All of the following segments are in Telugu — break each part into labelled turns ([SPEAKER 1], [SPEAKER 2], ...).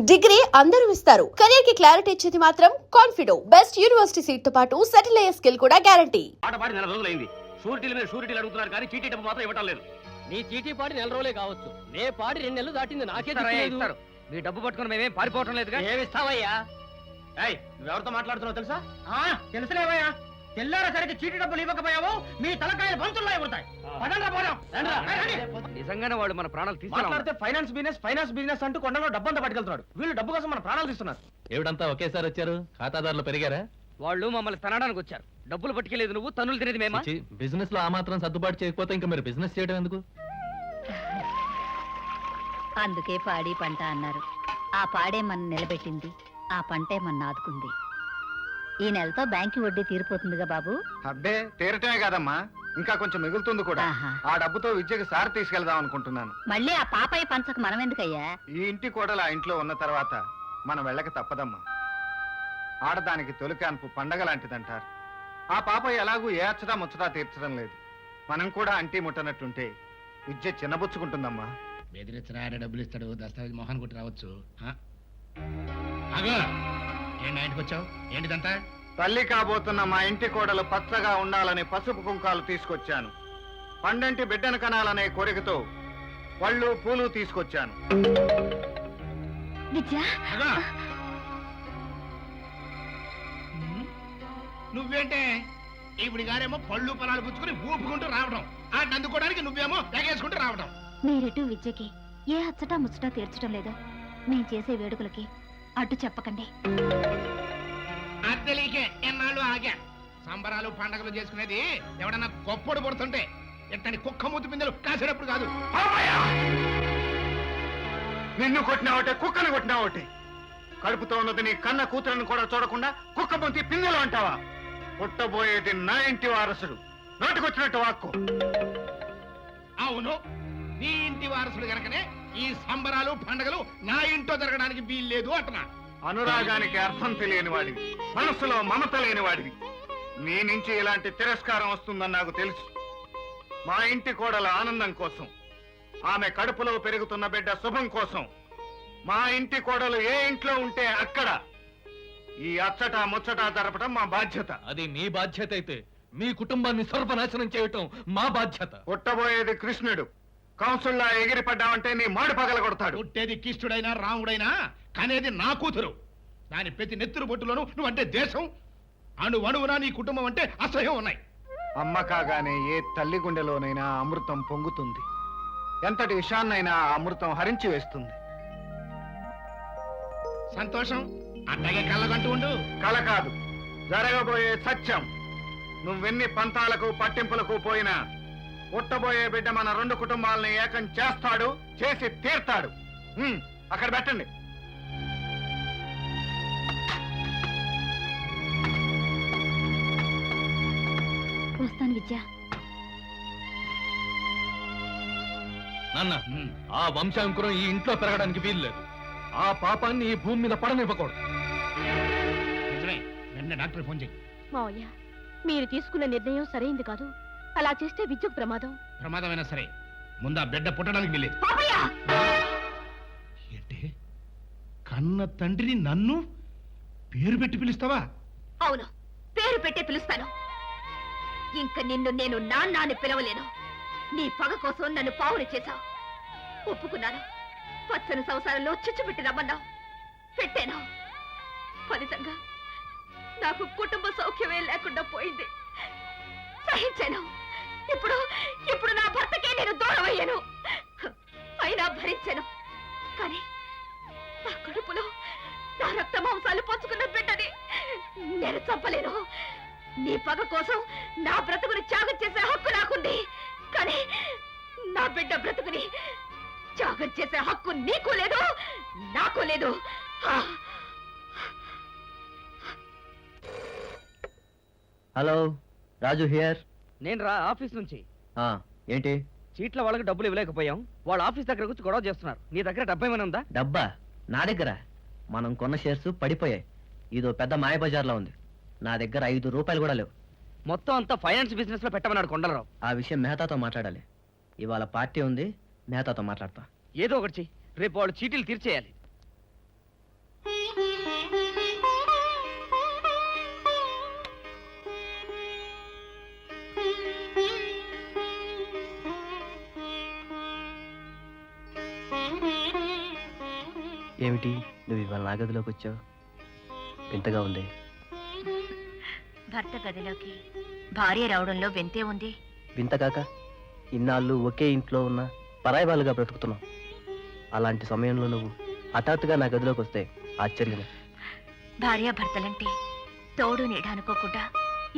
[SPEAKER 1] డిగ్రీ అందరూ ఇస్తారు. కెరీర్ కి క్లారిటీ ఇచ్చేది మాత్రం కాన్ఫిడో. బెస్ట్ యూనివర్సిటీ సీట్ తో పాటు సెటిల్ అయ్యే స్కిల్ కూడా గ్యారంటీ.
[SPEAKER 2] ఆటపాడి నెల రోజులైంది. షూరిటీల మీద షూరిటీలు అడుగుతున్నారు కానీ చీటీ డబ్బు మాత్రం ఇవ్వటం లేదు.
[SPEAKER 3] నీ చీటీ పాడి నెల రోజులే కావచ్చు, నే పాడి 2 నెలలు దాటింది. నాకే
[SPEAKER 2] ఇస్తారు. మీ డబ్బు పట్టుకుని మేమేం పారిపోవటం లేదుగా.
[SPEAKER 3] ఏమిస్తావయ్యా?
[SPEAKER 2] నువ్వెవరితో మాట్లాడుతున్నావు తెలుసా?
[SPEAKER 3] తెలుసులేవయ్యా, తెల్లారా సరికి చీటీ డబ్బులు ఇవ్వకపోయావు మీ తలకాయలు బంతుల్లో ఎగురుతాయి.
[SPEAKER 2] నిజంగానే వాడు మన ప్రాణాలు తీసుకున్నాడు. ఫైనాన్స్ బిజినెస్ అంటూ కొండలో డబ్బంతా పట్టుకెళ్తున్నాడు. వీళ్ళు డబ్బు కోసం మన ప్రాణాలు తీస్తున్నారు.
[SPEAKER 4] ఏమిటంతా ఒకేసారి వచ్చారు? ఖాతాదారులు పెరిగారా?
[SPEAKER 2] వాళ్ళు మమ్మల్ని తనడానికి వచ్చారు. డబ్బులు పట్టుకెళ్ళేది నువ్వు, తనులు తినేది మేమా?
[SPEAKER 4] బిజినెస్ లో ఆ మాత్రం సర్దుబాటు చేయకపోతే ఇంకా మీరు బిజినెస్ చేయడం ఎందుకు?
[SPEAKER 5] అందుకే పాడి పంట అన్నారు. ఆ పాడే మన నిలబెట్టింది, ఆ పంటే మన ఆదుకుంది. ఈ నెలతో బ్యాంకు వడ్డీ తీరిపోతుందిగా బాబు.
[SPEAKER 6] అబ్బే తీరటమే కాదమ్మా, ఇంకా కొంచెం మిగులుతుంది కూడా.
[SPEAKER 5] ఆహా.
[SPEAKER 6] ఆ డబ్బుతో విద్యకి సారి తీసుకెళ్దాం అనుకుంటున్నాను.
[SPEAKER 5] మళ్ళీ ఆ పాపాయి పంచకు మనం ఎందుకయ్యా?
[SPEAKER 6] ఈ ఇంటి కోడలు ఆ ఇంట్లో ఉన్న తర్వాత మనం వెళ్ళక తప్పదమ్మా. ఆడదానికి తొలి కాన్పు పండగ లాంటిదంటారు. ఆ పాప ఎలాగూ ఏ అచ్చటా ముచ్చటా తీర్చడం లేదు. మనం కూడా అంటీ ముట్టనట్టుంటే విద్య చిన్నబుచ్చుకుంటుందమ్మా.
[SPEAKER 7] బెదిరించిన ఆయన డబ్బులు ఇస్తాడు, దస్తావేజ్ మొహాన్ కొట్టి రావచ్చు. ఏంటి ఇంటికి వచ్చావు? ఏంటిదంతా?
[SPEAKER 6] తల్లి కాబోతున్న మా ఇంటి కోడలు పచ్చగా ఉండాలని పసుపు కుంకాలు తీసుకొచ్చాను. పండంటి బిడ్డను కనాలనే కోరికతో పళ్ళు పూలు తీసుకొచ్చాను.
[SPEAKER 5] విద్య,
[SPEAKER 7] నువ్వేంటే ఇప్పుడు గారేమో పళ్ళు పొలాలు పుచ్చుకుని ఊపుకుంటూ రావడం, ఆడిని అందుకోవడానికి నువ్వేమో ఎగేసుకుంటూ రావడం.
[SPEAKER 5] మీరెటు విద్యకి ఏ అచ్చటా ముచ్చటా తీర్చడం లేదో మేం చేసే వేడుకలకి అడ్డు చెప్పకండి.
[SPEAKER 7] అది తెలియకే ఎన్నాళ్ళు ఆగా. సంబరాలు పండగలు చేసుకునేది ఎవడన్నా గొప్పడు పడుతుంటే ఎట్టని కుక్క మూతి పిందెలు కాసేటప్పుడు కాదు.
[SPEAKER 6] నిన్ను కొట్టినా ఒకటే, కుక్కను కొట్టినా ఒకటే. కడుపుతో ఉన్నది నీ కన్న కూతురని కూడా చూడకుండా కుక్క పొంతి పిందెలు అంటావా? పుట్టబోయేది నా ఇంటి వారసుడు, నోటికొచ్చినట్టు వాక్కు.
[SPEAKER 7] అవును, నీ ఇంటి వారసుడు గనకనే ఈ సంబరాలు పండగలు నా ఇంట్లో జరగడానికి వీల్లేదు అంటున్నా.
[SPEAKER 6] అనురాగానికి అర్థం తెలియని వాడివి, మనసులో మమత లేని వాడివి. నీ నుంచి ఇలాంటి తిరస్కారం వస్తుందని నాకు తెలుసు. మా ఇంటి కోడల ఆనందం కోసం, ఆమె కడుపులో పెరుగుతున్న బిడ్డ శుభం కోసం మా ఇంటి కోడలు ఏ ఇంట్లో ఉంటే అక్కడ ఈ అచ్చట ముచ్చట జరపడం మా బాధ్యత.
[SPEAKER 4] అది మీ బాధ్యత అయితే మీ కుటుంబాన్ని సర్వనాశనం చేయటం మా బాధ్యత.
[SPEAKER 6] పుట్టబోయేది కృష్ణుడు, కౌన్సుల్లా ఎగిరి పడ్డావంటే నీ మాడు పగల కొడతాడు.
[SPEAKER 7] పుట్టేది కిష్టుడైనా రాముడైనా కనేది నా కూతురు. దాని ప్రతి నెత్తురు బొట్టులోను నువ్వంటే దేశం, అణువణువునా నీ కుటుంబం అంటే అసహ్యం ఉన్నాయి.
[SPEAKER 6] అమ్మ కాగానే ఏ తల్లి గుండెలోనైనా అమృతం పొంగుతుంది. ఎంతటి విషాన్నైనా ఆ అమృతం హరించి వేస్తుంది.
[SPEAKER 7] సంతోషం, అట్టగే కళ్ళగంటూ ఉండు.
[SPEAKER 6] కల కాదు, జరగబోయే సత్యం. నువ్వెన్ని పంతాలకు పట్టింపులకు పోయినా పుట్టబోయే బిడ్డ మన 2 కుటుంబాలని ఏకం చేస్తాడు, చేసి తీర్తాడు. అక్కడ పెట్టండి.
[SPEAKER 5] వస్తాను విద్య.
[SPEAKER 4] నాన్న, ఆ వంశాంకురం ఈ ఇంట్లో పెరగడానికి వీలు లేదు. ఆ పాపాన్ని ఈ భూమి మీద పడనివ్వకూడదు.
[SPEAKER 7] నిజమే, వెంటనే డాక్టర్ ఫోన్ చేయి.
[SPEAKER 8] మావయ్య, మీరు తీసుకున్న నిర్ణయం సరైంది కాదు. అలా చేస్తే విద్యకు ప్రమాదం.
[SPEAKER 7] ప్రమాదమైనా సరే ముందు ఆ బిడ్డ పుట్టడానికి వీలేదు. ఏంటి, కన్న తండ్రిని నన్ను పేరు పెట్టి పిలుస్తావా?
[SPEAKER 8] అవును, పేరు పెట్టే పిలుస్తాను. ఇంక నిన్ను నేను నాన్న అని పిలవలేను. నీ పగ కోసం నన్ను పావులు చేశావు. ఒప్పుకున్నాను. పచ్చని సంసారంలో చిచ్చు పెట్టి రమ్మన్నావు, పెట్టాను. ఫలితంగా నాకు కుటుంబ సౌఖ్యమే లేకుండా పోయింది. సహించాను. ఇప్పుడు నా భర్తకే నేను దూరం అయ్యాను. అయినా భరించాను. కానీ నా కడుపులో నా రక్త మాంసాలు పంచుకున్న బిడ్డని నేను చంపలేను. నీ పగ కోసం నా బ్రతుకుని త్యాగం చేసే హక్కు నాకుంది. కానీ నా బిడ్డ బ్రతుకుని త్యాగం చేసే హక్కు నీకు లేదు, నాకు లేదు.
[SPEAKER 3] Hello, Raju here.
[SPEAKER 2] నేను రా ఆఫీస్ నుంచి.
[SPEAKER 3] ఏంటి?
[SPEAKER 2] చీట్ల వాళ్ళకి డబ్బులు ఇవ్వలేకపోయాం. వాళ్ళ ఆఫీస్ దగ్గర వచ్చి గొడవ చేస్తున్నారు. నీ దగ్గర డబ్బు ఏమైనా ఉందా?
[SPEAKER 3] డబ్బా నా దగ్గర. మనం కొన్న షేర్స్ పడిపోయాయి. ఇదో పెద్ద మాయబజార్లో ఉంది. నా దగ్గర 5 రూపాయలు కూడా లేవు.
[SPEAKER 2] మొత్తం అంతా ఫైనాన్స్ బిజినెస్ లో పెట్టమన్నాడు కొండలరావు.
[SPEAKER 3] ఆ విషయం మెహతాతో మాట్లాడాలి. ఇవాళ పార్టీ ఉంది, మెహతాతో మాట్లాడతా.
[SPEAKER 2] ఏదో ఒకటి చెయ్యి. రేపు వాళ్ళు చీటీలు తీర్చేయాలి.
[SPEAKER 3] ఏమిటి నువ్వు ఇవాళ నా గదిలోకి వచ్చావు? వింతగా ఉంది.
[SPEAKER 8] భర్త గదిలోకి భార్య రావడంలో వింతే ఉంది.
[SPEAKER 3] వింత కాక ఇన్నాళ్ళు ఒకే ఇంట్లో ఉన్న పరాయి వాళ్ళుగా బ్రతుకుతున్నావు. అలాంటి సమయంలో నువ్వు హఠాత్తుగా నా గదిలోకి వస్తే ఆశ్చర్యమే.
[SPEAKER 8] భార్యాభర్తలంటే తోడు నీడ అనుకోకుండా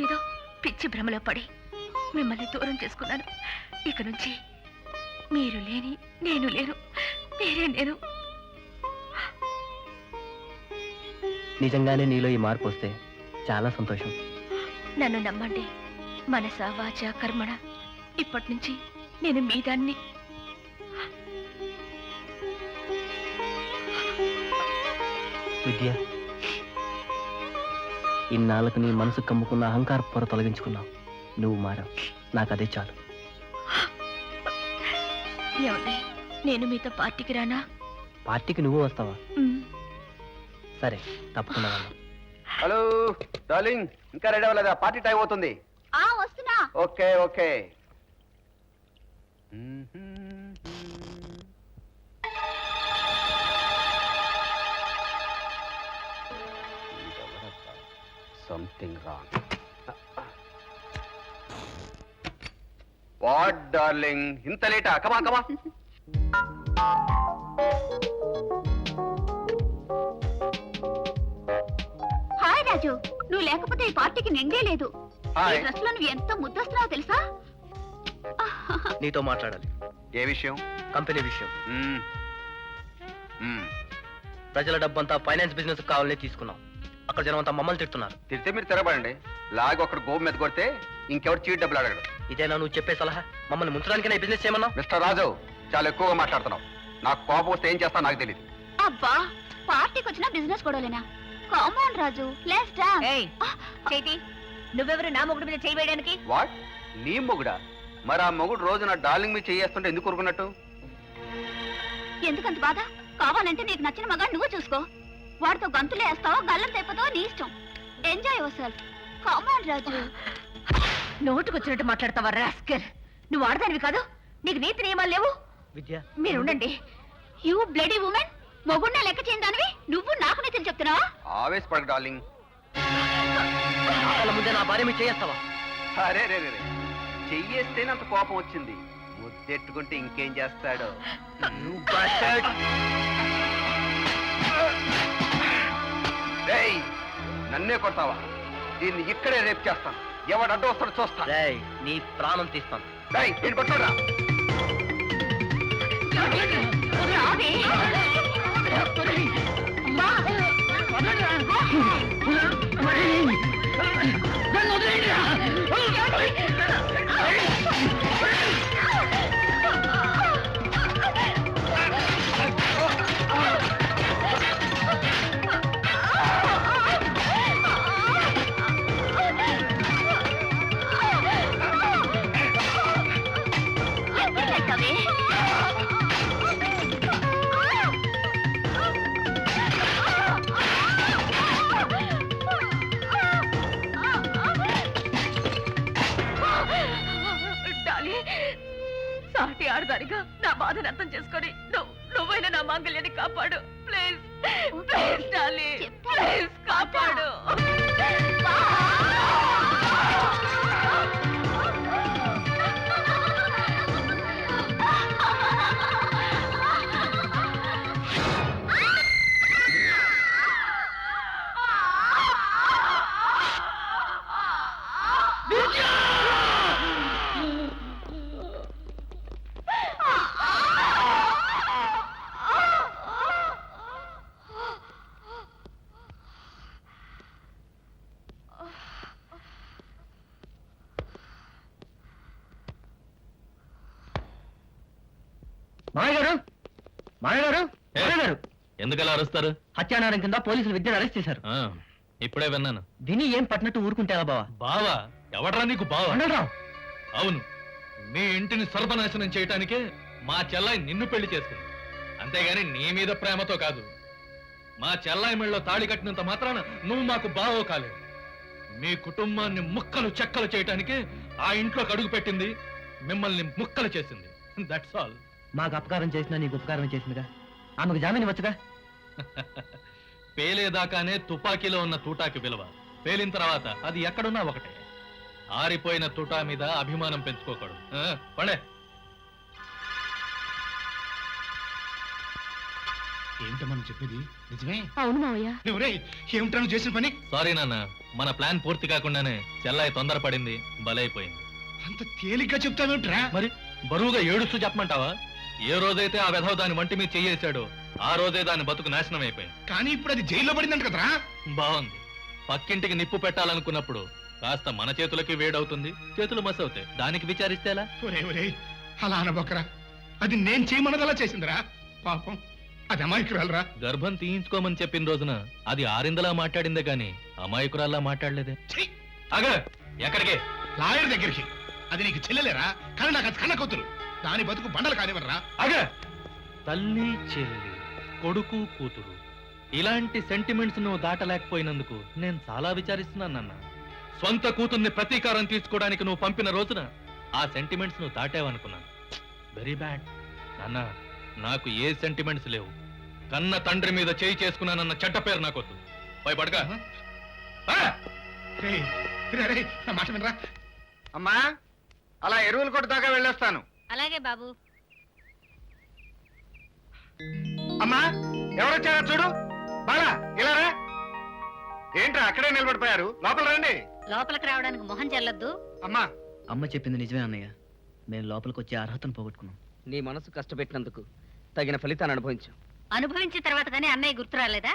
[SPEAKER 8] ఏదో పిచ్చి భ్రమలో పడి మిమ్మల్ని దూరం చేసుకున్నాను. ఇక నుంచి మీరు లేని నేను లేను, మీరే నేను.
[SPEAKER 3] నిజంగానే నీలో ఈ మార్పు వస్తే చాలా సంతోషం.
[SPEAKER 8] నన్ను నమ్మండి, మనస వాచ కర్మణ ఇప్పటి నుంచి నేను మీ దాన్ని.
[SPEAKER 3] విద్య, ఇన్నాళ్ళకు నీ మనసు కమ్ముకున్న అహంకార పొర తొలగించుకున్నావు. నువ్వు మారావు, నాకు అదే చాలు.
[SPEAKER 8] ఏమండి, నేను మీతో పార్టీకి రానా?
[SPEAKER 3] పార్టీకి నువ్వు వస్తావా?
[SPEAKER 8] మ్.
[SPEAKER 3] సరే, తప్పకుండా వెళ్దాం.
[SPEAKER 2] హలో డార్లింగ్, ఇంకా రెడీ అవ్వలేదా? పార్టీ టైం అవుతుంది.
[SPEAKER 8] వస్తున్నా.
[SPEAKER 2] Okay okay. Something wrong. What darling, ఇంత లేటా? కమా కమా.
[SPEAKER 8] హాయ్ రాజు, నువ్వు లేకపోతే ఈ పార్టీకి నిండే లేదు. ఈ
[SPEAKER 2] హాయ్.
[SPEAKER 8] డ్రెస్ లో నువ్వు ఎంత ముద్దొస్తున్నావో తెలుసా?
[SPEAKER 3] నీతో మాట్లాడాలి.
[SPEAKER 2] ఏ విషయం?
[SPEAKER 3] కంపెనీ విషయం.
[SPEAKER 2] మ్మ్. మ్మ్.
[SPEAKER 3] ప్రజల డబ్బంతా ఫైనాన్స్ బిజినెస్ కావాలని తీసుకున్నాం. అక్కడ జనం అంతా మమ్మల్ని తిడుతున్నారు.
[SPEAKER 2] తిడితే మీరు తిరగబడండి. లాగి ఒకడు గోపు మీద కొడితే ఇంకెవరు చీట్ డబ్బులు అడగడు.
[SPEAKER 3] ఇదేనా నువ్వు చెప్పే సలహా? మమ్మల్ని ముంచడానికైనా ఈ బిజినెస్ చేయమన్నా?
[SPEAKER 2] మిస్టర్ రాజు, చాలా ఎక్కువగా మాట్లాడుతున్నావు. నాకు కోపం వస్తే ఏం చేస్తా నాకు తెలియదు.
[SPEAKER 8] అబ్బా, పార్టీకి వచ్చిన బిజినెస్ గొడవలేనా? Come on Raju, let's dance. చేతి, నువ్వెవరు నా మొగుడు మీద చేయి వేయడానికి?
[SPEAKER 2] వాట్? నీ మొగుడా? మరి ఆ మొగుడు రోజు నా డార్లింగ్ మీద చేయేస్తుంటే ఎందుకు ఊరుకున్నట్టు?
[SPEAKER 8] ఎందుకంత బాధ? కావాలంటే నీకు నచ్చిన మగా నువ్వు చూసుకో. వాడితో గంతులు వేస్తావో గల్లం తెప్పతో నీ ఇష్టం. Enjoy your self. కామన్ రాజు. నోటుకొచ్చినట్టు మాట్లాడతావా రాస్కల్? నువ్వు ఆడదానివి కాదు, నీకు నీతి నియమాలు లేవు.
[SPEAKER 3] విద్య,
[SPEAKER 8] మీరు ఉండండి. యూ బ్లడీ ఉమెన్, మొగుడిన లెక్క చేయని దానివి నువ్వు నాకు నీతులు చెప్తున్నావా?
[SPEAKER 2] ఆవేశపడకు డార్లింగ్.
[SPEAKER 3] వాళ్ళ ముందే నా భార్య మీద చేస్తావా?
[SPEAKER 2] అరే రే రే రే. చెయ్యేస్తేనే అంత కోపం వచ్చింది. ముద్దెట్టుకుంటే ఇంకేం చేస్తాడు? You bastard! రేయ్, నన్నే కొడతావా? దీన్ని ఇక్కడే రేపు చేస్తాను. ఎవడు అడ్డు వస్తాడో చూస్తా.
[SPEAKER 3] రేయ్, నీ ప్రాణం తీస్తాను.
[SPEAKER 2] రేయ్, నేను పట్టుకోరా.
[SPEAKER 8] రావే. అమ్మా. సాటి ఆడదానిగా నా బాధను అర్థం చేసుకొని నువ్వైనా నా మాంగళ్యాన్ని కాపాడు. ప్లీజ్ ప్లీజ్ డాలీ, ప్లీజ్ కాపాడు.
[SPEAKER 3] మామయ్య గారు, మామయ్య గారు, మామయ్య గారు,
[SPEAKER 4] ఎందుకలా అరుస్తారు?
[SPEAKER 3] హత్యానారం కింద పోలీసులు విద్యను అరెస్ట్ చేశారు.
[SPEAKER 4] ఇప్పుడే విన్నాను.
[SPEAKER 3] విని ఏం పట్టినట్టు ఊరుకుంటారా బావా?
[SPEAKER 4] బావా? ఎవడ్రా నీకు బావా?
[SPEAKER 3] ఉండరా?
[SPEAKER 4] అవును, మీ ఇంటిని సర్వనాశనం చేయటానికే మా చెల్లాయి నిన్ను పెళ్లి చేసుకుంది. అంతేగాని నీ మీద ప్రేమతో కాదు. మా చెల్లాయి మెళ్ళలో తాళి కట్టినంత మాత్రాన నువ్వు మాకు బావో కాలేవు. మీ కుటుంబాన్ని ముక్కలు చెక్కలు చేయటానికే ఆ ఇంట్లోకి అడుగు పెట్టింది, మిమ్మల్ని ముక్కలు చేసింది. That's all.
[SPEAKER 3] మాకు అపకారం చేసినా నీకు ఉపకారం చేసిందిగా. ఆమెకు జామీన్ ఇవ్వచ్చుగా.
[SPEAKER 4] పేలేదాకానే తుపాకీలో ఉన్న తూటాకి విలువ, పేలిన తర్వాత అది ఎక్కడున్నా ఒకటే. ఆరిపోయిన తుటా మీద అభిమానం పెంచుకోకూడదు. పడే.
[SPEAKER 7] ఏంటో మనం చెప్పేది నిజమే?
[SPEAKER 8] అవును మావయ్య.
[SPEAKER 7] ఏమిటా నువ్వు చేసిన పని?
[SPEAKER 4] సారీ నాన్న, మన ప్లాన్ పూర్తి కాకుండానే చెల్లాయి తొందరపడింది, బలైపోయింది.
[SPEAKER 7] అంత తేలిగ్గా చెప్తావేమిట్రా?
[SPEAKER 4] మరి బరువుగా ఏడుస్తూ చెప్పమంటావా? ఏ రోజైతే ఆ వెధవ దాని వంటి మీద చెయ్యేశాడో ఆ రోజే దాని బతుకు నాశనం అయిపోయింది.
[SPEAKER 7] కానీ ఇప్పుడు అది జైల్లో పడిందంట కదరా?
[SPEAKER 4] బాగుంది. పక్కింటికి నిప్పు పెట్టాలనుకున్నప్పుడు కాస్త మన చేతులకి వేడవుతుంది, చేతులు మసవుతాయి. దానికి విచారిస్తేలా?
[SPEAKER 7] ఒరే అలా అనబోకరా, అది నేను చేయమన్నదలా చేసిందిరా. పాపం అది అమాయకురాలరా.
[SPEAKER 4] గర్భం తీయించుకోమని చెప్పిన రోజున అది ఆరిందలా మాట్లాడిందే గాని అమాయకురాల్లా మాట్లాడలేదే.
[SPEAKER 7] ఛీ!
[SPEAKER 4] అగ ఎక్కడికి?
[SPEAKER 7] లాయర్ దగ్గరికి. అది నీకు చెల్లెలేరా? కానీ నాకు అది కన్న కూతురు. దాని బతుకు బండలు కానివర్రా.
[SPEAKER 4] అగ తల్లి చెల్లి కొడుకు కూతురు ఇలాంటి సెంటిమెంట్స్ నువ్వు దాటలేకపోయినందుకు నేను చాలా విచారిస్తున్నాను నాన్న. స్వంత కూతుర్ని ప్రతీకారం తీసుకోవడానికి నువ్వు పంపిన రోజున ఆ సెంటిమెంట్స్ నువ్వు దాటావనుకున్నాను. వెరీ బ్యాడ్ నాన్న. నాకు ఏ సెంటిమెంట్స్ లేవు. కన్న తండ్రి మీద చేయి చేసుకున్నానన్న చెడ్డ పేరు నాకొద్దు. భయపడక.
[SPEAKER 7] రేయ్, రేయ్, నా మాట వినరా?
[SPEAKER 6] అమ్మా, అలా ఎరువులు కొట్టు దాకా వెళ్ళొస్తాను.
[SPEAKER 5] అలాగే బాబు.
[SPEAKER 6] అమ్మా, ఎవరొచ్చారో చూడు. బాలా, ఇలా రా. ఏంట్రా అక్కడే నిలబడిపోయారు? లోపల రండి.
[SPEAKER 5] లోపలికి రావడానికి మొహం చెల్లొద్దు.
[SPEAKER 6] అమ్మా,
[SPEAKER 3] అమ్మ చెప్పింది నిజమే అన్నయ్య. మేము లోపలికి వచ్చే అర్హతను పోగొట్టుకున్నాం.
[SPEAKER 2] నీ మనసు కష్టపెట్టినందుకు తగిన ఫలితాన్ని అనుభవించాం.
[SPEAKER 5] అనుభవించిన తర్వాత కానీ అన్నయ్య గుర్తు రాలేదా?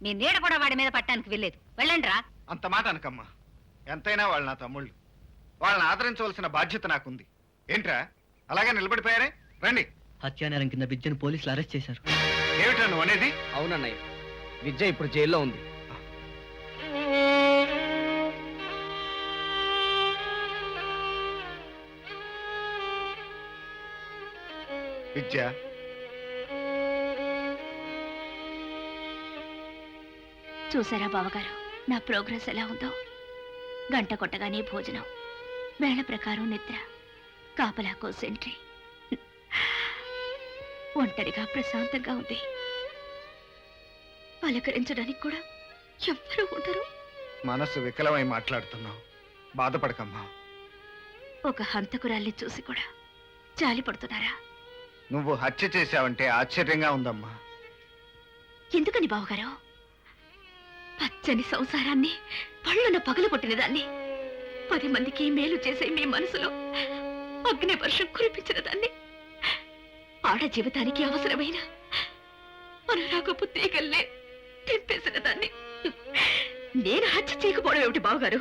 [SPEAKER 5] మీ నీడ కూడా వాడి మీద పట్టడానికి వెళ్ళలేదు. వెళ్ళండి రా.
[SPEAKER 6] అంత మాట అనకమ్మా. ఎంతైనా వాళ్ళు నా తమ్ముళ్ళు. వాళ్ళని ఆదరించవలసిన బాధ్యత నాకుంది. ఏంట్రా అలాగే నిలబడిపోయారే? రండి.
[SPEAKER 3] హత్యానేరం కింద విద్యను పోలీసులు అరెస్ట్ చేశారు.
[SPEAKER 6] ఏమిటా నువ్వు అనేది?
[SPEAKER 2] అవునన్నయ్య, విద్య ఇప్పుడు జైల్లో ఉంది.
[SPEAKER 6] విద్య,
[SPEAKER 8] చూసారా బావగారు నా ప్రోగ్రెస్ ఎలా ఉందో? గంట కొట్టగానే భోజనం, వేళ ప్రకారం నిద్ర, కాపలాకో సెంట్రీ. ఒంటరిగా ప్రశాంతంగా ఉంది. పలకరించడానికి కూడా ఎవ్వరూ ఉండరు.
[SPEAKER 6] మనసు వికలమై మాట్లాడుతున్నావు. బాధపడకమ్మా.
[SPEAKER 8] ఒక హంతకురాల్ని చూసి కూడా జాలి పడుతున్నారా?
[SPEAKER 6] నువ్వు హత్య చేశావంటే ఆశ్చర్యంగా ఉందమ్మా.
[SPEAKER 8] ఎందుకని బావగారు? పచ్చని సంసారాన్ని పళ్ళున పగలు కొట్టిన దాన్ని, 10 మందికి మేలు చేసే మీ మనసులో అగ్ని వర్షం కురిపించిన దాన్ని, ఆడ జీవితానికి అవసరమైన అనురాగపు తీగల్లే తెంపేసిన దాన్ని నేను హత్య చేయకపోవడం ఏమిటి బావగారు?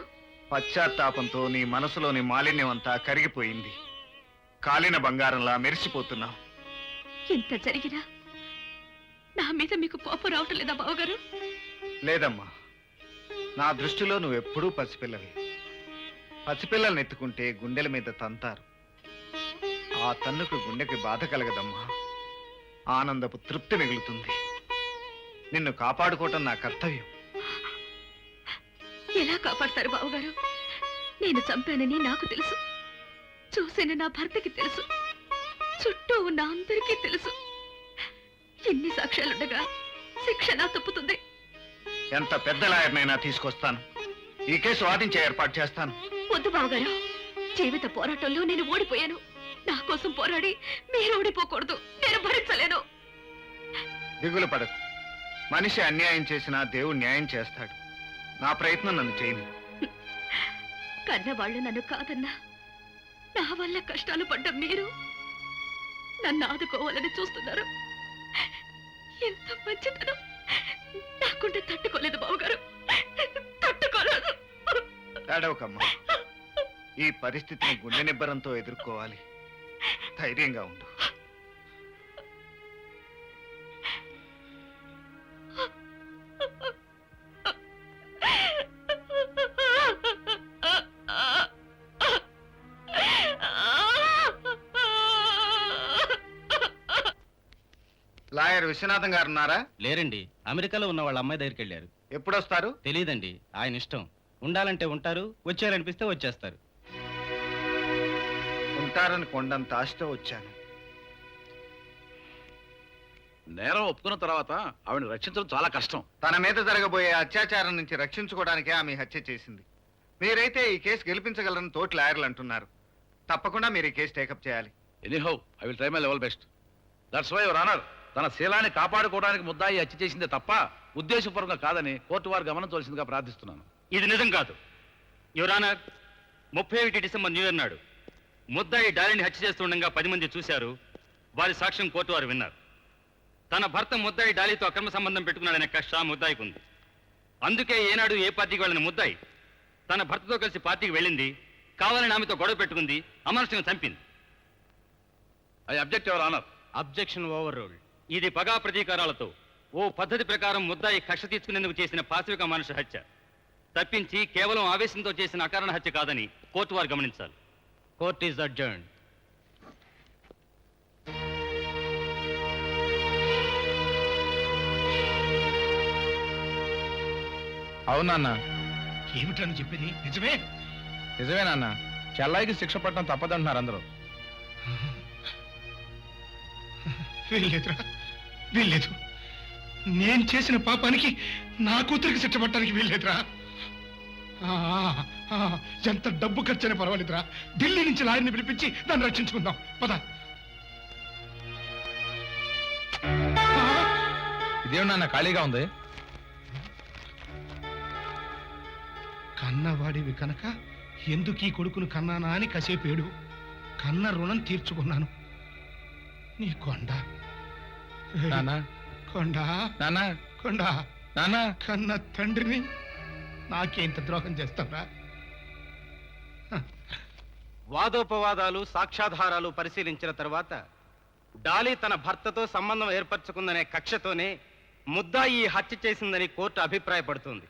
[SPEAKER 6] పశ్చాత్తాపంతో నీ మనసులోని మాలిన్యం అంతా కరిగిపోయింది. కాలిన బంగారంలా మెరిసిపోతున్నావు.
[SPEAKER 8] ఇంత జరిగినా నా మీద మీకు కోపం రావటం లేదా బావగారు?
[SPEAKER 6] లేదమ్మా, నా దృష్టిలో నువ్వెప్పుడూ పసిపిల్లవి. పసిపిల్లల్ని ఎత్తుకుంటే గుండెల మీద తంతారు. ఆ తన్నుకు గుండెకి బాధ కలగదమ్మా. ఆనందపు తృప్తి మిగులుతుంది. నిన్ను కాపాడుకోవటం నా కర్తవ్యం.
[SPEAKER 8] ఎలా కాపాడతారు బావగారు? నేను చంపానని నాకు తెలుసు, చూసిన నా భర్తకి తెలుసు, చుట్టూ ఉన్న అందరికీ తెలుసు. ఎన్ని సాక్ష్యాలుండగా శిక్ష నా తప్పుతుంది.
[SPEAKER 6] ఎంత పెద్ద లాయర్నైనా తీసుకొస్తాను. ఈ కేసు వాదించే ఏర్పాటు చేస్తాను.
[SPEAKER 8] వద్దు బావగారు, జీవిత పోరాటంలో నేను ఓడిపోయాను. నా కోసం పోరాడి మీరు ఓడిపోకూడదు. నేను భరించలేను.
[SPEAKER 6] దిగులు పడకు. మనిషి అన్యాయం చేసినా దేవుడు న్యాయం చేస్తాడు. నా ప్రయత్నం నన్ను చేయని.
[SPEAKER 8] కన్నవాళ్ళు నన్ను కాదన్నా, నా వల్ల కష్టాలు పడ్డ మీరు నన్ను ఆదుకోవాలని చూస్తున్నారు. ఎంత మంచితనం నాకుంటే తట్టుకోలేదు బావగారు, తట్టుకోలేదు.
[SPEAKER 6] ఏడవకమ్మా. ఈ పరిస్థితిని గుండె నిబ్బరంతో ఎదుర్కోవాలి. ధైర్యంగా ఉండు. లాయర్ విశ్వనాథం గారు ఉన్నారా?
[SPEAKER 9] లేరండి, అమెరికాలో ఉన్న వాళ్ళ అమ్మాయి దగ్గరికి వెళ్ళారు.
[SPEAKER 6] ఎప్పుడొస్తారు?
[SPEAKER 9] తెలియదండి, ఆయన ఇష్టం. ఉండాలంటే ఉంటారు, వచ్చారనిపిస్తే వచ్చేస్తారు.
[SPEAKER 6] ఉంటారని కొండంత ఆశతో వచ్చాను.
[SPEAKER 10] నేరం ఒప్పుకున్న తర్వాత ఆవిడని రక్షించడం చాలా కష్టం.
[SPEAKER 6] తన మీద జరగబోయే అత్యాచారం నుంచి రక్షించుకోవడానికే ఆమె హత్య చేసింది. మీరైతే ఈ కేసు గెలిపించగలరని తోటి లాయర్లు అంటున్నారు. తప్పకుండా మీరు ఈ కేసు టేకప్ చేయాలి.
[SPEAKER 10] Anyhow I will try my level best. That's why your honour, తన శీలాన్ని కాపాడుకోవడానికి ముద్దాయి హత్య చేసిందే తప్ప ఉద్దేశపూర్వకంగా కాదని కోర్టు వారు గమనించవలసిందిగా ప్రార్థిస్తున్నాను.
[SPEAKER 9] ఇది నిజం కాదు your honour. 31 December new year నాడు ముద్దాయి డాలిని హత్య చేస్తుండగా 10 మంది చూశారు. వారి సాక్ష్యం కోర్టు వారు విన్నారు. తన భర్త ముద్దాయి డాలీతో అక్రమ సంబంధం పెట్టుకున్నాడనే కక్ష ముద్దాయికి ఉంది. అందుకే ఏనాడు ఏ పార్టీకి వెళ్ళిన ముద్దాయి తన భర్తతో కలిసి పార్టీకి వెళ్ళింది, కావాలని ఆమెతో గొడవ పెట్టుకుంది, అమానుషంగా చంపింది.
[SPEAKER 10] I object your honour.
[SPEAKER 9] Objection over ruled. ఇది పగా ప్రతీకారాలతో ఓ పద్ధతి ప్రకారం ముద్దాయి కక్ష తీర్చుకునేందుకు చేసిన పాశవిక మానుష హత్య తప్పించి కేవలం ఆవేశంతో చేసిన అకారణ హత్య కాదని కోర్టు వారు గమనించాలి. Court is adjourned.
[SPEAKER 7] అవునన్నా. ఏమిటని చెప్పేది? నిజమే? నిజమేనన్నా. చెల్లాయికి శిక్ష పడటం తప్పదంటున్నారు అందరూ. వీల్లేదురా, వీల్లేదు. నేను చేసిన పాపానికి నా కూతురికి శిక్ష పట్టడానికి వీల్లేదురా. ఎంత డబ్బు ఖర్చైనా పర్వాలేదురా. ఢిల్లీ నుంచి లాయర్ని పిలిపించి దాన్ని రక్షించుకుందాం. పద. ఇదేమన్నా ఖాళీగా ఉంది? కన్నవాడివి కనుక ఎందుకు ఈ కొడుకును కన్నానా అని కసేపేడు. కన్న రుణం తీర్చుకున్నాను. నీ కొండ కొండ కొండ కన్న తండ్రిని నాకేంత ద్రోహం చేస్తావురా?
[SPEAKER 9] వాదోపవాదాలు సాక్ష్యాధారాలు పరిశీలించిన తర్వాత డాలీ తన భర్తతో సంబంధం ఏర్పరచుకుందనే కక్షతోనే ముద్దాయి ఈ హత్య చేసిందని కోర్టు అభిప్రాయపడుతుంది.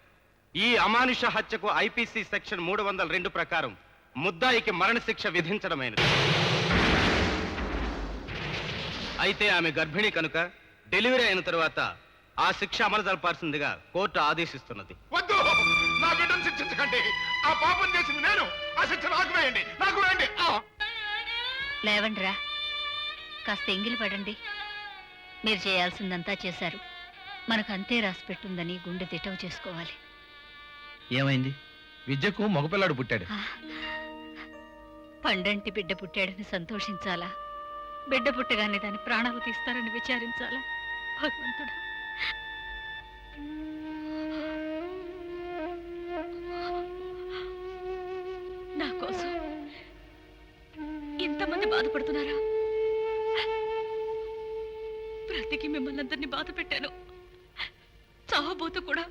[SPEAKER 9] ఈ అమానుష హత్యకు ఐపీసీ సెక్షన్ 302 ప్రకారం ముద్దాయికి మరణశిక్ష విధించడమైనది. అయితే ఆమె గర్భిణి కనుక డెలివరీ అయిన తరువాత ఆ శిక్ష అమలు జరపాల్సిందిగా కోర్టు ఆదేశిస్తున్నది.
[SPEAKER 7] వద్దు, నా బిడ్డను శిక్షించకండి. ఆ పాపం చేసింది నేను. ఆ శిక్ష నాకు వేయండి, నాకు వేయండి.
[SPEAKER 5] లేవండ్రా, కాస్త ఎంగిలి పడండి. మీరు చేయాల్సిందంతా చేశారు. మనకు అంతే రాసి పెట్టుందని గుండె దిటవు చేసుకోవాలి.
[SPEAKER 3] ఏమైంది?
[SPEAKER 7] విద్యకు మగపిల్లాడు పుట్టాడు.
[SPEAKER 5] పండంటి బిడ్డ పుట్టాడని సంతోషించాలా, బిడ్డ పుట్టగానే దాని ప్రాణాలు తీస్తారని విచారించాలా? భగవంతుడా, నా కోసం ఇంతమంది బాధపడుతున్నారా? బ్రతికి మిమ్మల్ని అందరినీ బాధ పెట్టాను, చావబోతూ కూడా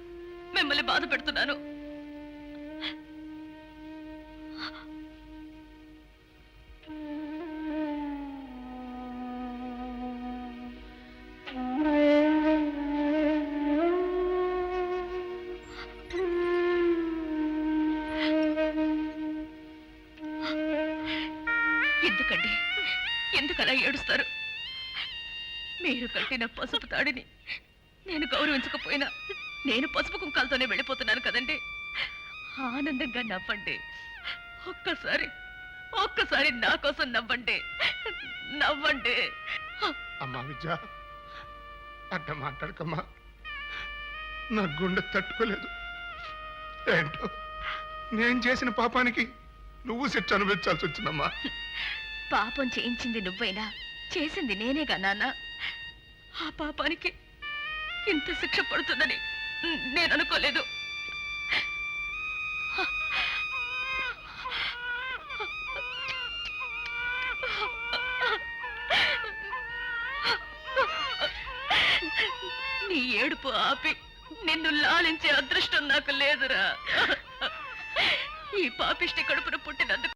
[SPEAKER 5] మిమ్మల్ని బాధ పెడుతున్నాను. ఎందుకండి, ఎందుకలా ఏడుస్తారు? మీరు కట్టిన పసుపు తాడిని నేను గౌరవించకపోయినా నేను పసుపు కుంకాలతోనే వెళ్ళిపోతున్నాను కదండి. ఆనందంగా నవ్వండి. ఒక్కసారి నా కోసం నవ్వండి, నవ్వండి.
[SPEAKER 7] అమ్మా విద్య, అడ్డ మాట్లాడకమ్మా. నా గుండె తట్టుకోలేదు. ఏంటో నేను చేసిన పాపానికి నువ్వు శిక్ష అనుభవించాల్సి వచ్చిందమ్మా.
[SPEAKER 8] పాపం చేయించింది నువ్వైనా చేసింది నేనేగా నాన్న. ఆ పాపానికి ఇంత శిక్ష పడుతుందని నేను అనుకోలేదు. నీ ఏడుపు ఆపి నిన్ను లాలించే అదృష్టం నాకు లేదురా. ఈ పాపిష్టి కడుపున పుట్టినందుకు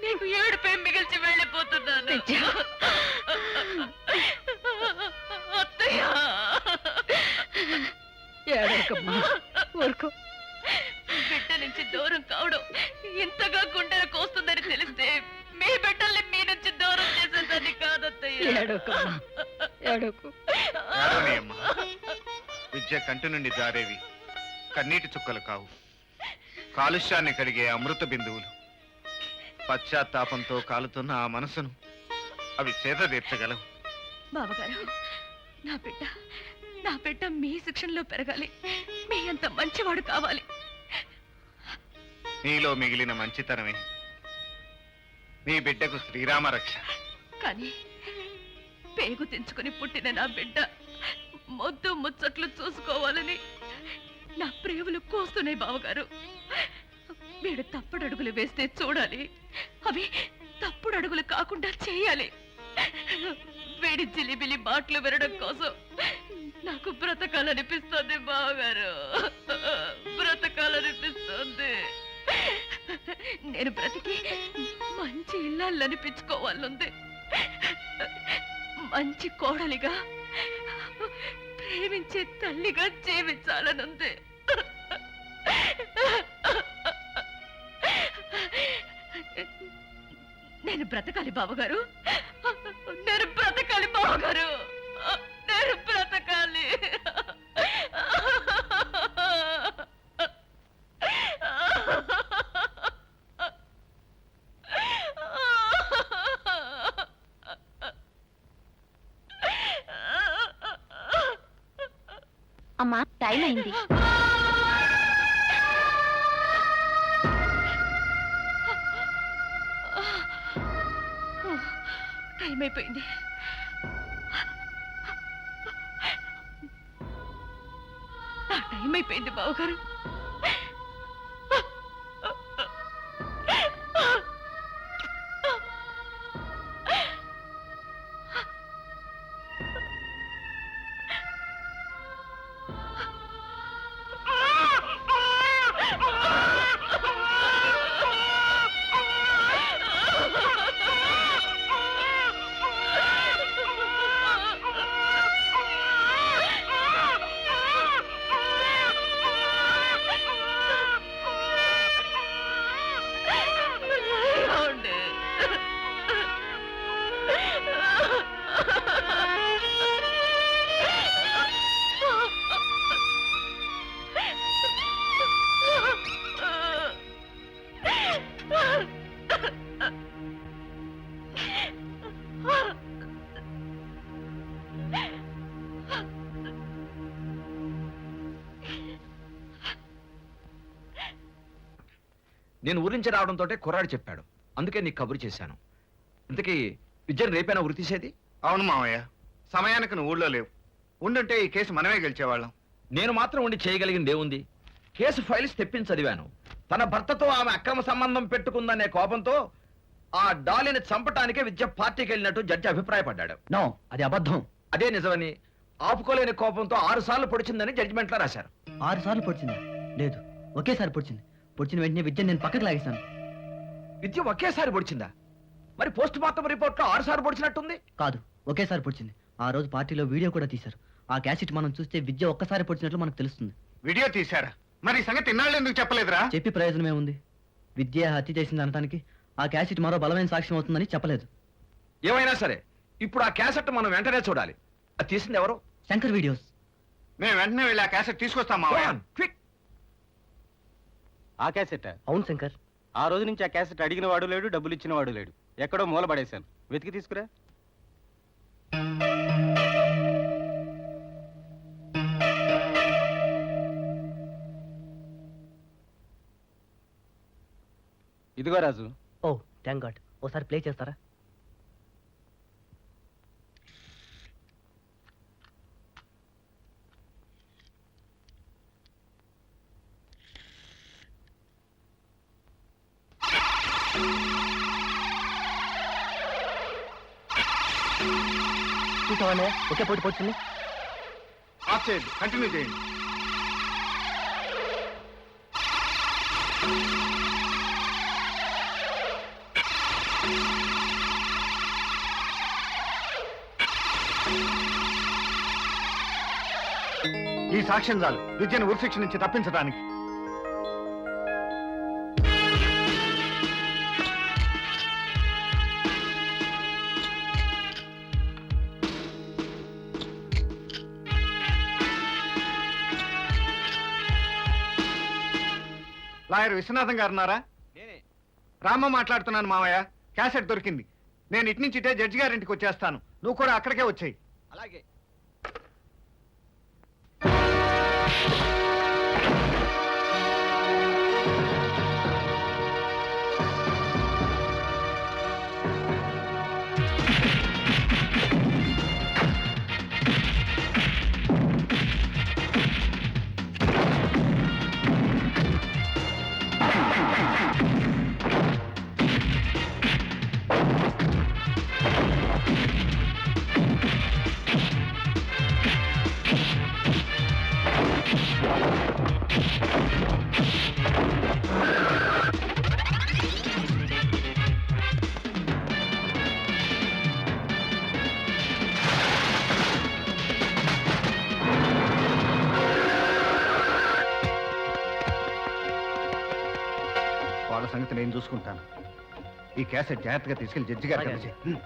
[SPEAKER 8] నీకు ఏడుపే మిగిల్చి వెళ్ళిపోతున్నాను. అత్తయ్య, బిడ్డ నుంచి దూరం కావడం ఇంతగా గుండెలు కోస్తుందని తెలిస్తే మీ బిడ్డల్ని మీ నుంచి దూరం చేసేదాన్ని కాదత్తయ్య.
[SPEAKER 6] విద్య కంటి నుండి జారేవి కన్నీటి చుక్కలు కావు, కాలుష్యాన్ని కడిగే అమృత బిందువులు. పశ్చాత్తాపంతో కాలుతున్న ఆ మనసును అవి సేద తీర్చగలవు.
[SPEAKER 8] బావగారు, నా బిడ్డ మీ శిక్షణలో పెరగాలి. మీ అంత మంచివాడు కావాలి.
[SPEAKER 6] నీలో మిగిలిన మంచితనమే నీ బిడ్డకు శ్రీరామ రక్ష.
[SPEAKER 8] కానీ పేగు తెంచుకుని పుట్టిన నా బిడ్డ మొద్దు ముచ్చట్లు చూసుకోవాలని నా ప్రేమలు కోస్తున్నాయి బావగారు. వీడు తప్పుడు అడుగులు వేస్తే చూడాలి, అవి తప్పుడు అడుగులు కాకుండా చేయాలి. వేడి జిలిబిలి మాటలు వినడం కోసం నాకు బ్రతకాలనిపిస్తుంది బావగారు, బ్రతకాలనిపిస్తుంది. నేను బ్రతికి మంచి ఇల్లాలు అనిపించుకోవాలనుంది, మంచి కోడలిగా, ప్రేమించే తల్లిగా జీవించాలనుంది. నేను బ్రతకాలి బావగారు, నేను బ్రతకాలి బావగారు, నేను బ్రతకాలి.
[SPEAKER 5] అమ్మా, టైం అయింది.
[SPEAKER 8] టైం అయిపోయింది. నా టైం అయిపోయింది బావగారు.
[SPEAKER 10] నేను ఊరి నుంచి రావడంతో కుర్రాడు చెప్పాడు, అందుకే నీకు కబురు చేశాను. ఇంతకీ విద్యను రేపైనా ఉరి తీసేది?
[SPEAKER 6] అవును మావయ్య, సమయానికి నువ్వు ఊళ్ళో లేవు. ఉండుంటే ఈ కేసు మనమే గెలిచేవాళ్ళం.
[SPEAKER 10] నేను మాత్రం ఉండి చేయగలిగింది ఏముంది? కేసు ఫైల్స్ తెప్పించి చదివాను. తన భర్తతో ఆమె అక్రమ సంబంధం పెట్టుకుందనే కోపంతో ఆ డాలిని చంపటానికే విద్య పార్టీకి వెళ్ళినట్టు జడ్జి అభిప్రాయపడ్డాడు.
[SPEAKER 3] నో, అది అబద్ధం.
[SPEAKER 10] అదే నిజమని ఆపుకోలేని కోపంతో 6 సార్లు పొడిచిందని జడ్జిమెంట్ లో రాశారు.
[SPEAKER 3] 6 సార్లు పొడిచిందా? లేదు, ఒకేసారి పొడిచింది. పొడిచిన వెంటనే విద్యను నేను పక్కకు లాగేశాను.
[SPEAKER 10] విద్య ఒకేసారి పొడిచిందా? మరి పోస్ట్ మార్టం రిపోర్ట్ లో 6 సార్లు పొడిచినట్టుంది.
[SPEAKER 3] కాదు, ఒకేసారి పొడిచింది. ఆ రోజు పార్టీలో వీడియో కూడా తీశారు. ఆ క్యాసెట్ మనం చూస్తే విద్య ఒక్కసారి పొడిచినట్లు మనకు తెలుస్తుంది.
[SPEAKER 6] వీడియో తీశారా? మరి ఈ సంగతి ఇన్నాళ్ళు ఎందుకు చెప్పలేదురా?
[SPEAKER 3] చెప్పి ప్రయోజనమే ఉంది? విద్య హత్య చేసింది అనటానికి ఆ క్యాసెట్ మరో బలమైన సాక్ష్యం అవుతుందని చెప్పలేదు.
[SPEAKER 10] ఏమైనా సరే ఇప్పుడు ఆ క్యాసెట్ మనం వెంటనే చూడాలి. అది తీసింది ఎవరు?
[SPEAKER 3] శంకర్ వీడియోస్.
[SPEAKER 6] మేము వెంటనే వెళ్ళి ఆ క్యాసెట్ తీసుకొస్తాం మావయ్య.
[SPEAKER 10] క్విక్.
[SPEAKER 11] ఆ క్యాసెట్?
[SPEAKER 3] అవును శంకర్.
[SPEAKER 11] ఆ రోజు నుంచి ఆ క్యాసెట్ అడిగిన వాడు లేడు, డబ్బులు ఇచ్చిన వాడు లేడు. ఎక్కడో మూల పడేశాను. వెతికి తీసుకురా. ఇదిగో రాజు.
[SPEAKER 3] ఓ థ్యాంక్ గాడ్. ఓసారి ప్లే చేస్తారా? చూసావా, ఒకే పోటీ పోతుంది.
[SPEAKER 6] ఆఫ్ చేయండి, కంటిన్యూ చేయండి. ఈ సాక్ష్యం చాలు విద్యను ఉరిశిక్ష నుంచి తప్పించడానికి. లాయర్ విశ్వనాథం గారు ఉన్నారా? రామ మాట్లాడుతున్నాను మావయ్య. క్యాసెట్ దొరికింది. నేను ఇటు నుంచి ఇటే జడ్జి గారింటికి వచ్చేస్తాను. నువ్వు కూడా అక్కడికే వచ్చేయి.
[SPEAKER 10] అలాగే.
[SPEAKER 6] వాళ్ళ సంగతి నేను చూసుకుంటాను. ఈ క్యాసెట్ జాగ్రత్తగా తీసుకెళ్లి జడ్జి గారికి
[SPEAKER 3] అలాగే.
[SPEAKER 6] అందజేయి.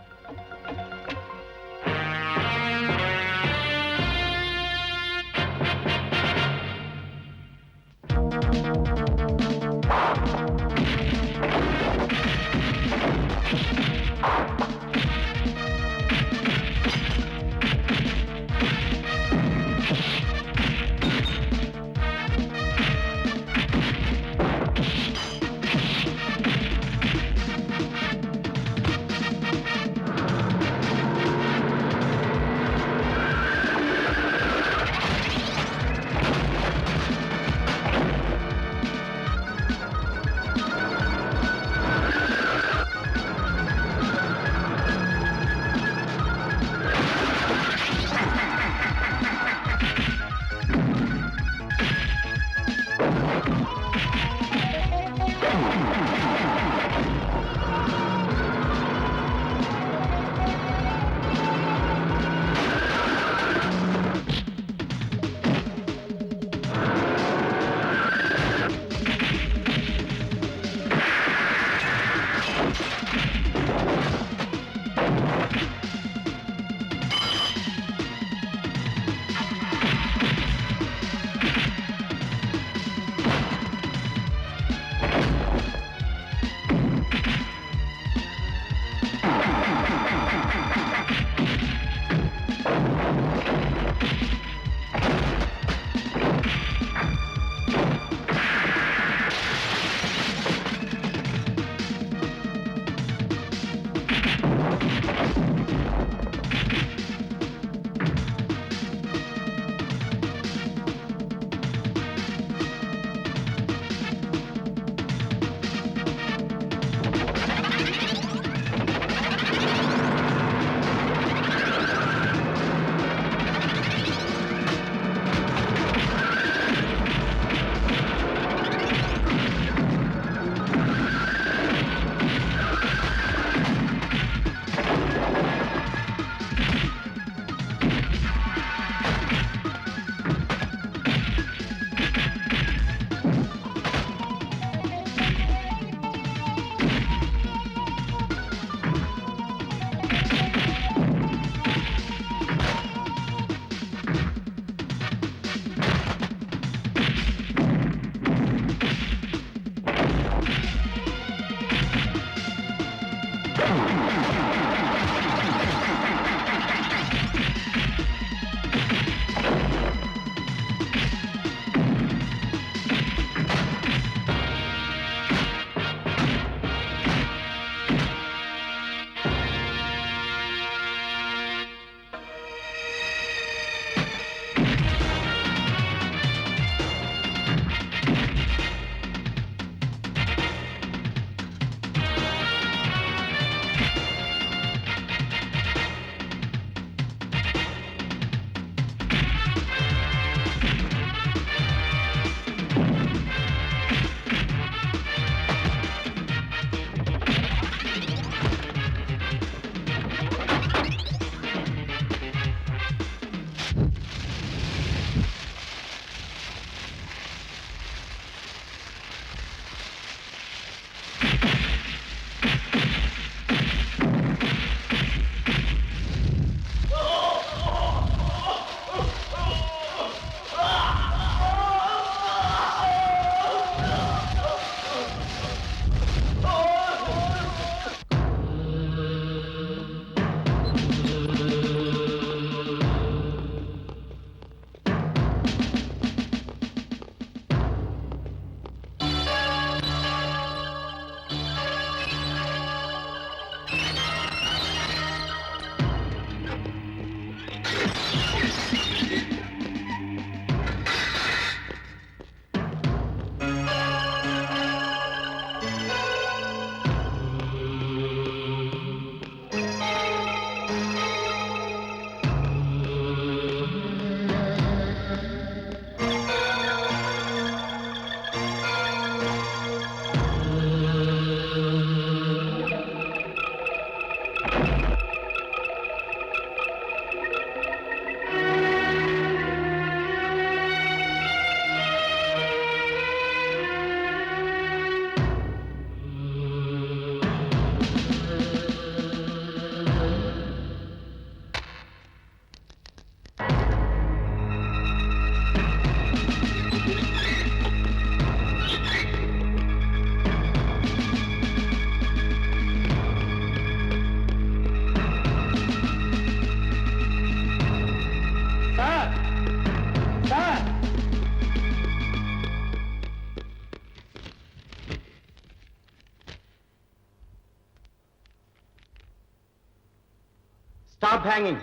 [SPEAKER 11] Stop hanging.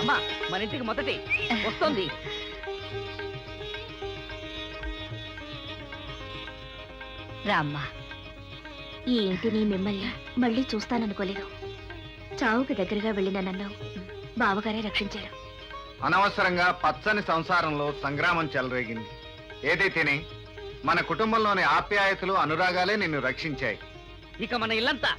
[SPEAKER 3] అమ్మా మన ఇంటికి మొదటి వస్తుంది.
[SPEAKER 8] రామ్మా, ఈ ఇంటిని మిమ్మల్ని మళ్ళీ చూస్తాననుకోలేదు. చావుకి దగ్గరగా వెళ్ళిన నన్ను బావగారే రక్షించారు.
[SPEAKER 6] అనవసరంగా పచ్చని సంసారంలో సంగ్రామం చెలరేగింది. ఏదైతేనే మన కుటుంబంలోని ఆప్యాయతలు అనురాగాలే నిన్ను రక్షించాయి.
[SPEAKER 3] ఇక మన ఇల్లంతా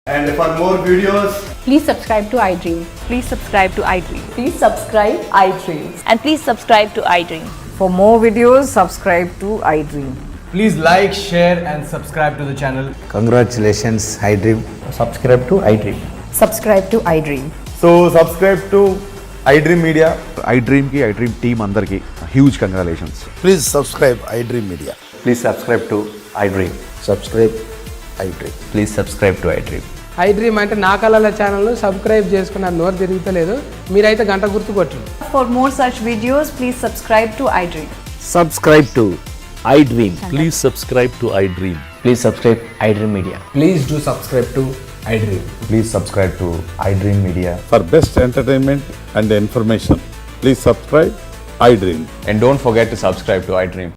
[SPEAKER 6] And for more videos,
[SPEAKER 1] Please subscribe to iDream.
[SPEAKER 12] Please subscribe to iDream.
[SPEAKER 1] Please subscribe iDream.
[SPEAKER 12] And please subscribe to iDream.
[SPEAKER 13] For more videos, subscribe to iDream.
[SPEAKER 11] Please like, share and subscribe to the channel.
[SPEAKER 2] Congratulations iDream.
[SPEAKER 11] Subscribe to iDream.
[SPEAKER 13] Subscribe to iDream.
[SPEAKER 6] so subscribe to iDream Media.
[SPEAKER 14] iDream ki iDream team andarki huge congratulations.
[SPEAKER 2] Please subscribe iDream Media.
[SPEAKER 14] Please subscribe to iDream.
[SPEAKER 2] Subscribe iDream.
[SPEAKER 14] Please subscribe to iDream.
[SPEAKER 13] iDream అంటే నా కళల ఛానల్ సబ్స్క్రైబ్ చేసుకున్నారు, నోరు తిరుగుతలేదు. మీరైతే గంట గుర్తు కొట్టండి.
[SPEAKER 12] For more such videos, please subscribe to iDream.
[SPEAKER 14] Subscribe to iDream.
[SPEAKER 9] Please subscribe to iDream.
[SPEAKER 3] Please subscribe iDream Media.
[SPEAKER 11] Please do subscribe to iDream.
[SPEAKER 14] Please subscribe to iDream Media.
[SPEAKER 6] For best entertainment and information, please subscribe iDream.
[SPEAKER 14] And don't forget to subscribe to iDream.